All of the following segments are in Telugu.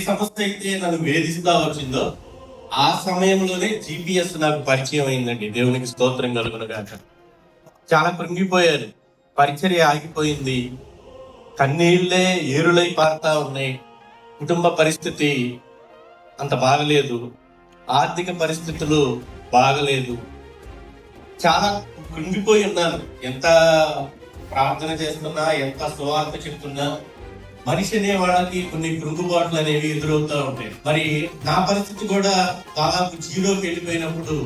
సమస్య అయితే నన్ను వేధిస్తా వచ్చిందో ఆ సమయంలోనే GPS నాకు పరిచయం అయిందండి. దేవునికి స్తోత్రం కలుగునుగాక. చాలా కృంగిపోయారు, పరిచర్య ఆగిపోయింది, కన్నీళ్లే ఏరులై పారుతా ఉన్నాయి. కుటుంబ పరిస్థితి అంత బాగలేదు, ఆర్థిక పరిస్థితులు బాగలేదు, చాలా కృంగిపోయి ఉన్నాను. ఎంత ప్రార్థన చేస్తున్నా, ఎంత సువార్త చెప్తున్నా మనిషి అనే వాళ్ళకి కొన్ని కృంగుబాట్లు అనేవి ఎదురవుతూ ఉంటాయి. మరి నా పరిస్థితి కూడా దాదాపు జీరోకి వెళ్ళిపోయినప్పుడు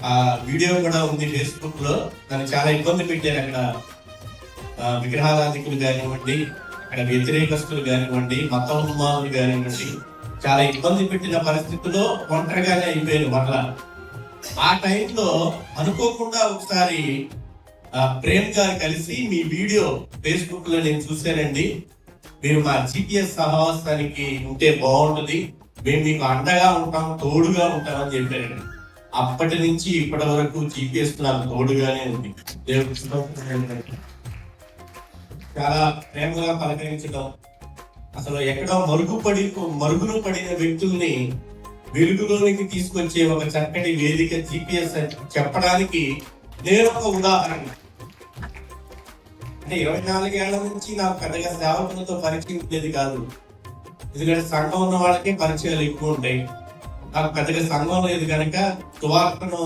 ఆ వీడియో కూడా ఉంది ఫేస్బుక్ లో. నన్ను చాలా ఇబ్బంది పెట్టారు అక్కడ. విగ్రహారాధికులు కానివ్వండి, అక్కడ వ్యతిరేకస్తులు కానివ్వండి, మత ఉన్మాదులు కానివ్వండి, చాలా ఇబ్బంది పెట్టిన పరిస్థితిలో ఒంటరిగానే అయిపోయాను మరలా. ఆ టైంలో అనుకోకుండా ఒకసారి ప్రేమ్ గారు కలిసి, మీ వీడియో ఫేస్బుక్ లో నేను చూశానండి, మీరు మా GPS సహవాసానికి ఉంటే బాగుంటుంది, మేము మీకు అండగా ఉంటాం, తోడుగా ఉంటాం అని చెప్పారండి. అప్పటి నుంచి ఇప్పటి వరకు GPS నాకు తోడుగానే ఉంది. చాలా ప్రేమగా పలకరించడం, అసలు ఎక్కడో మరుగున పడిన వ్యక్తుల్ని వెలుగులోనికి తీసుకొచ్చే ఒక చక్కటి వేదిక GPS చెప్పడానికి నేను ఒక ఉదాహరణ. అంటే 24 ఏళ్ల నుంచి నాకు పెద్దగా సేవకులతో పరిచయం ఉండేది కాదు. ఎందుకంటే సంఘం ఉన్న వాళ్ళకే పరిచయాలు ఎక్కువ ఉంటాయి. నాకు పెద్దగా సంఘం లేదు కనుక సువార్తను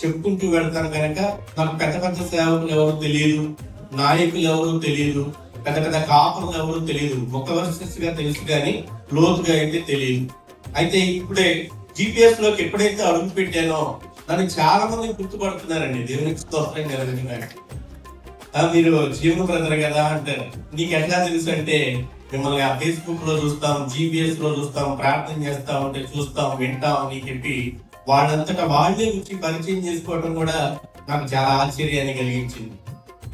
చెప్పుకుంటూ వెళ్తాను కనుక నాకు పెద్ద పెద్ద సేవకులు ఎవరు తెలియదు, నాయకులు ఎవరు తెలియదు, పెద్ద పెద్ద కాపులు ఎవరు తెలియదు. ఒక వర్సెస్గా తెలుసు కానీ లోతుగా అయితే తెలియదు. అయితే ఇప్పుడే GPS లోకి ఎప్పుడైతే అడుగు పెట్టానో నన్ను చాలా మంది గుర్తుపడుతున్నారండి. దేవునికి స్తోత్రం కలుగుతున్నాడు. మీరు జీవన బ్రదర్ కదా అంటారు. నీకు ఎట్లా తెలుసు అంటే, మిమ్మల్ని ఆ ఫేస్బుక్ లో చూస్తాం, GPS లో చూస్తాం, ప్రార్థన చేస్తా ఉంటే చూస్తాం, వింటాం అని చెప్పి వాళ్ళంతటా వాళ్ళే వచ్చి పరిచయం చేసుకోవడం కూడా నాకు చాలా ఆశ్చర్యాన్ని కలిగించింది.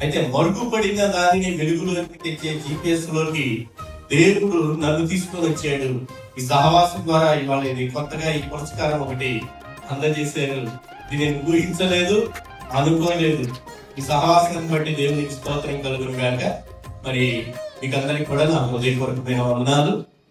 అయితే మరుగుపడిన దానిని వెలుగులోకి తెచ్చే GPS లోకి దేవుడు నన్ను తీసుకొని వచ్చాడు. ఈ సహవాసం ద్వారా ఇవాళ ఇది కొత్తగా ఈ పురస్కారం ఒకటి అందజేశారు. ఇది నేను ఊహించలేదు, అనుకోలేదు. ఈ సహవాసాన్ని బట్టి దేవునికి స్తోత్రం కలుగును గాక. మరి మీకందరికి కూడా నా హృదయపూర్వకమైన వందనాలు.